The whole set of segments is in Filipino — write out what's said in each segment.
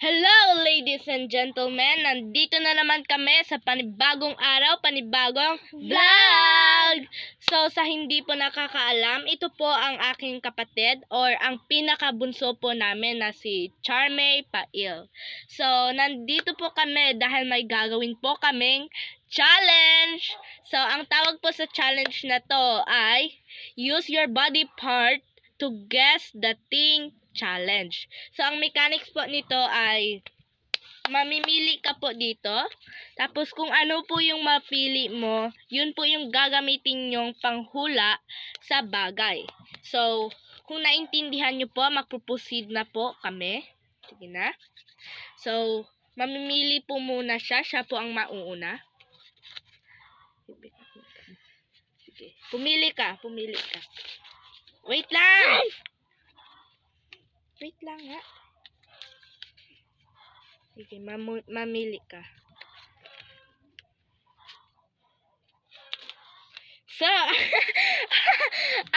Hello ladies and gentlemen, nandito na naman kami sa panibagong araw, panibagong vlog! So sa hindi po nakakaalam, ito po ang aking kapatid or ang pinakabunso po namin na si Charmaine Pail. So nandito po kami dahil may gagawin po kaming challenge! So ang tawag po sa challenge na to ay use your body part to guess the thing challenge. So, ang mechanics po nito ay mamimili ka po dito. Tapos, kung ano po yung mapili mo, yun po yung gagamitin yung panghula sa bagay. So, kung naintindihan nyo po, magpo-proceed na po kami. Sige na. So, mamimili po muna siya. Siya po ang mauuna. Sige. Pumili ka. Wait lang! Wait lang ha. Sige, mamili ka. So,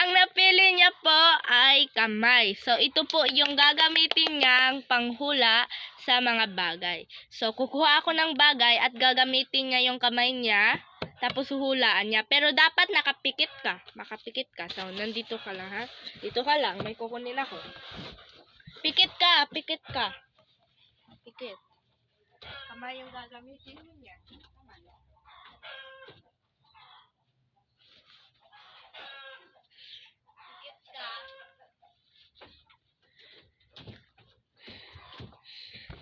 ang napili niya po ay kamay. So, ito po yung gagamitin niyang panghula sa mga bagay. So, kukuha ako ng bagay at gagamitin niya yung kamay niya. Tapos, huhulaan niya. Pero, dapat nakapikit ka. Makapikit ka. So, nandito ka lang ha. Dito ka lang. May kukunin ako. Pikit ka. Pikit. Kamay yung gagamitin niya. Kamay. Pikit ka.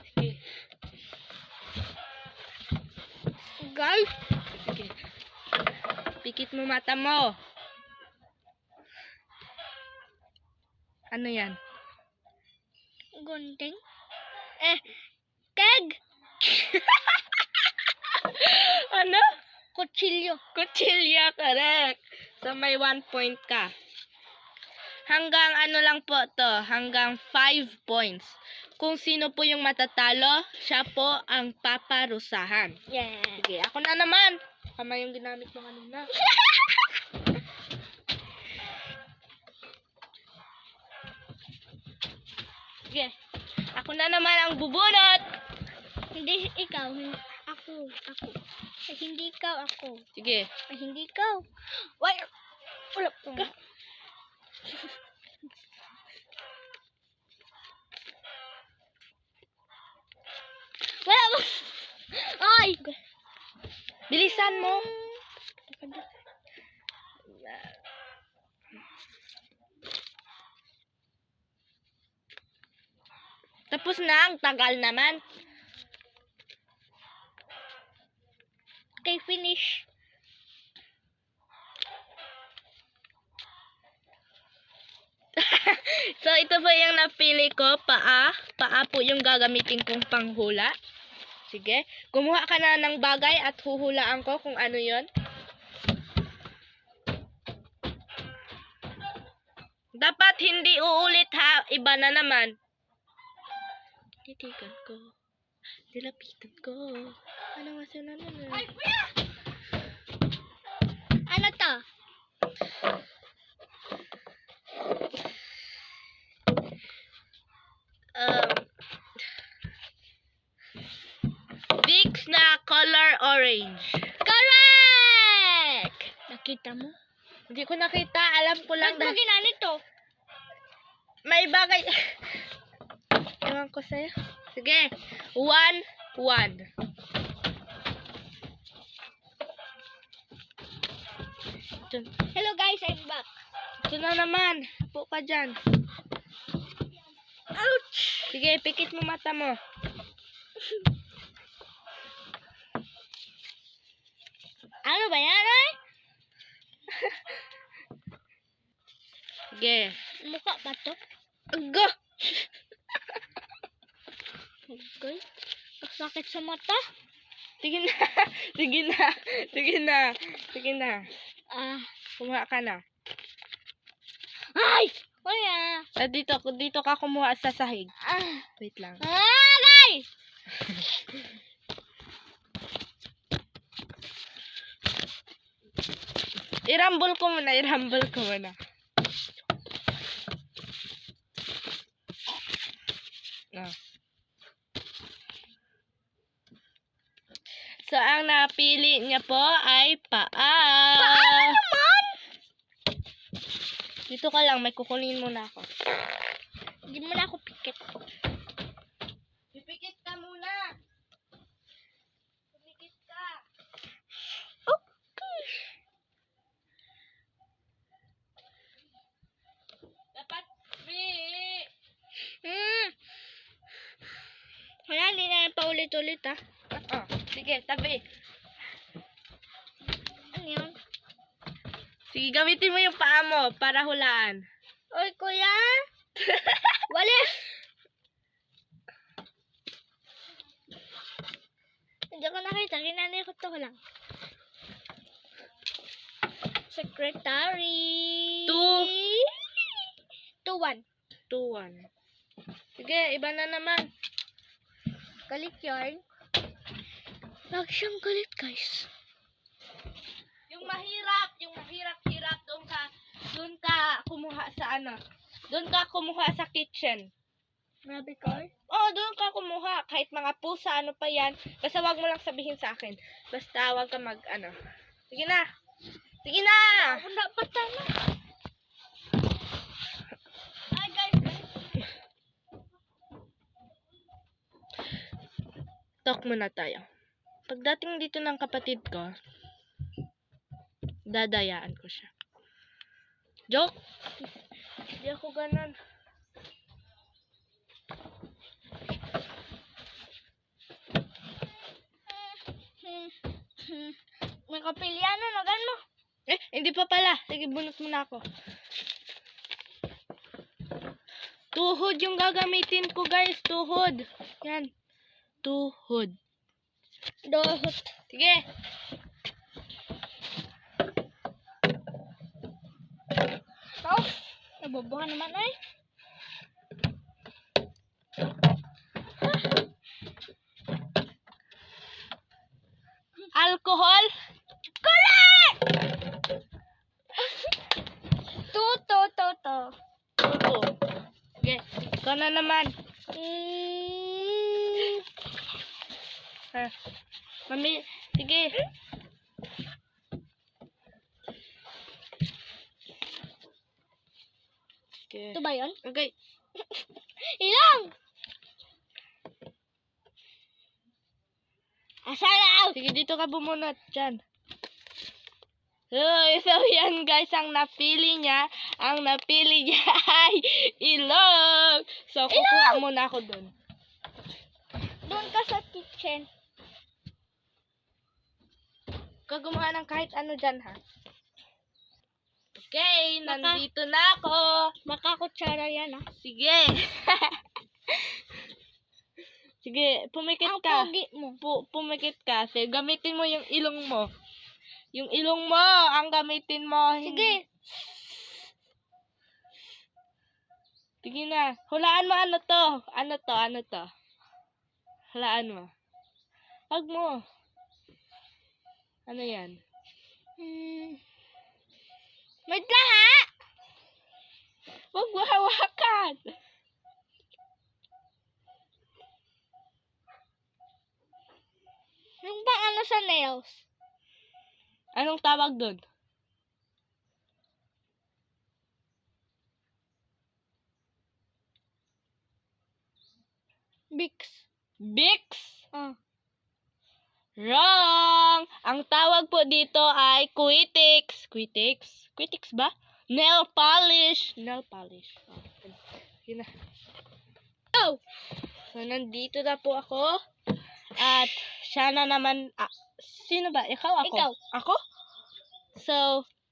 Sige. Guys. Sige. Pikit mo mata mo. Ano yan? Gunting? Keg! Ano? Kutsilyo. Kutsilyo, correct. So, may 1 point ka. Hanggang ano lang po to? Hanggang 5 points. Kung sino po yung matatalo, siya po ang paparusahan. Yeah. Sige, ako na naman. Kamay yung ginamit mo kanina. Sige. Ako na naman ang bubunot. Hindi ikaw, ako. Ay, hindi ikaw, ako. Sige. Ay, hindi ikaw. Why? Wala pa. Wala pa. Ay! Bilisan mo. Tapos na, ang tagal naman. Okay, finish. So, ito po yung napili ko. Paa. Paa po yung gagamitin kong panghula. Sige. Kumuha ka na ng bagay at huhulaan ko kung ano yon. Dapat hindi uulit ha. Iba na naman. Titigan ko. Dilapitan ko. Ano nga sila na? Ay, kuya! Ano to? Vicks na color orange. Correct! Nakita mo? Hindi ko nakita. Alam ko lang Ba't mo ginanito? may bagay. Ewan ko sa'yo. Sige. 1-1. Hello guys, I'm back. Ito na naman. Po ka dyan. Ouch! Sige, pikit mo mata mo. Ano ba yan, ay? Sige. Mukha ba to? Go! Okay. Sakit sa mata. Sige na. Sige na. Kumuha ka na. Ay! Kuya! Dito ka kumuha sa sahig. Wait lang. Ay! Irambol ko muna. So, ang napili niya po ay paa. naman? Dito ka lang, may kukunin muna ako. Hindi mo na ako pikit. Pipikit ka muna. Pumikit ka. Okay. Dapat Wala, hindi na yan paulit-ulit ah. Sige, tabi. Ano yun? Sige, gamitin mo yung paa mo para hulaan. Oy, kuya! Walis! Hindi ko nakita. Ginanay ko to lang. Secretary. 2-1. 2-1. Sige, iba na naman. Galit yarn. Lagi siyang galit, guys. Yung mahirap, doon ka kumuha sa ano. Doon ka kumuha sa kitchen. Grabe ka. Oh, doon ka kumuha. Kahit mga pusa, ano pa yan. Basta wag mo lang sabihin sa akin. Basta wag ka ano. Sige na. Sige na! Wala pa tayo. Ay, guys. Talk muna tayo. Pagdating dito ng kapatid ko, dadayaan ko siya. Joke! Hindi ako ganun. May kapilyan na, nagan mo. Hindi pa pala. Sige, bunot muna ako. Tuhod yung gagamitin ko, guys. Tuhod. Yan. Tuhod. Dohot. Sige. Oh, nabubuhan naman ay. Alcohol. Correct! To. Tuto. Sige. Ikaw na naman. Mami, sige. Okay. Ito ba yun? Okay. Ilang! Asalaw! Sige, dito ka bumunot. Diyan. So yan guys, ang napili niya ay ilog. So, kukuha muna ako dun. Doon ka sa kitchen. Gumawa ng kahit ano dyan, ha? Okay, nandito na ako. Makakutsara yan ah. Sige. Sige, pumikit Ang ka. pogi mo. Pumikit ka. Sige, gamitin mo yung ilong mo. Yung ilong mo, ang gamitin mo. Sige. Sige na. Hulaan mo ano to. Ano to. Hulaan mo. Wag mo. Ano yan? Wait lang ha! Wag mo hawakan. Yung bang ano sa nails? Anong tawag doon? Bix. Bix? Ah. Wrong! Ang tawag po dito ay Quitix. Quitix? Quitix ba? Nail polish. Nail polish. Yun na. Oh! So, nandito na po ako. At, siya na naman. Sino ba? Ikaw? Ako? Ikaw. Ako? So,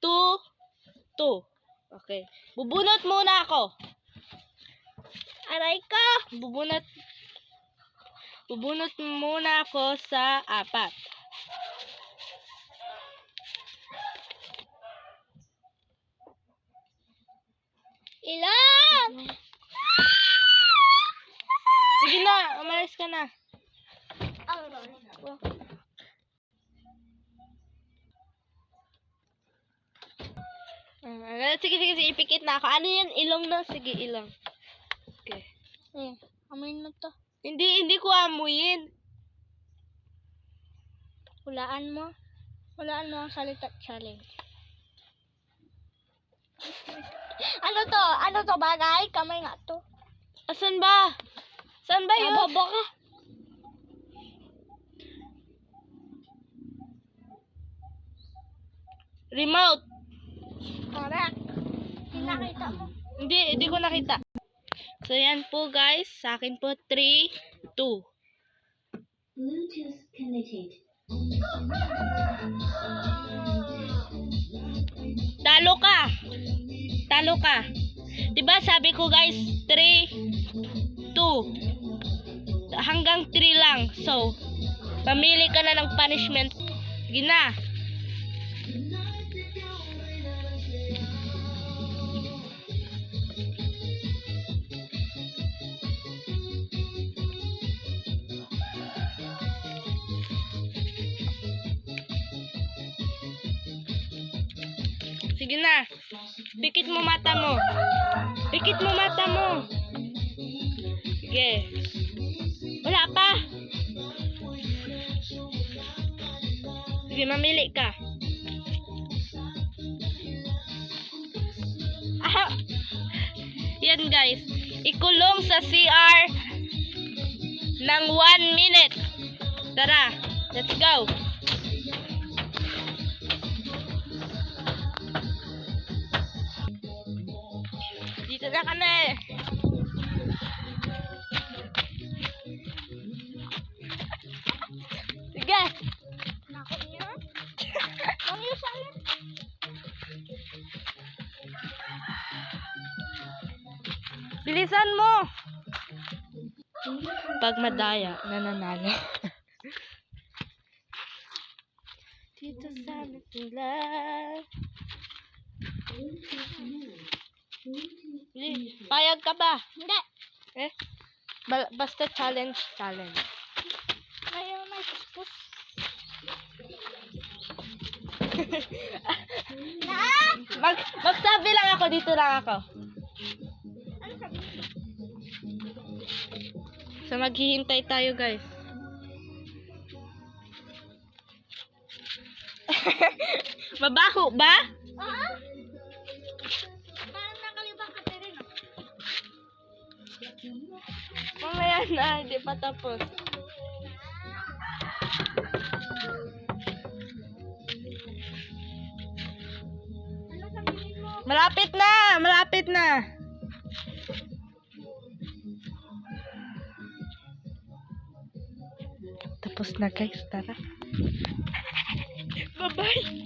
2. Okay. Bubunot muna ako. Aray ka! Bubunot muna ako sa 4. Ilan? Sige na, umalis ka na. Sige, ipikit na ako. Ano yan? Ilong na? Sige, ilong. Okay. Amoy na to. Hindi ko amuyin. Hulaan mo. Hulaan mo ang salita challenge. Ano to? Ano to bagay? Kamay nga to. Asan ba? Saan ba yun? Nababa ka. Remote. Correct. Pinakita mo. Hindi ko nakita. So, yan po guys. Sa akin po, 3, 2. Bluetooth connected. Talo ka. Talo ka. Diba sabi ko guys, 3, 2. Hanggang 3 lang. So, pamili ka na ng punishment. Sige na. Sige na. Pikit mo mata mo. Pikit mo mata mo. Sige. Wala pa. Sige, mamili ka. Ah, yan guys. Ikulong sa CR ng 1 minute. Tara, let's go. Dito na kami. Sige. Nako niya. Ano yung salin? Bilisan mo. Pag madaya, nananalo. Dito sa sila. Payag ka ba? Hindi. Eh? Basta challenge. Ayaw may puspus. Magsabi lang ako, dito lang ako. Ano sabi? So maghihintay tayo guys. Mabaho ba? Oo. Parang nakalibang ka rin. Mamaya na, hindi pa tapos. Ano sabihin mo? Malapit na. Tapos na guys, tara. Bye-bye.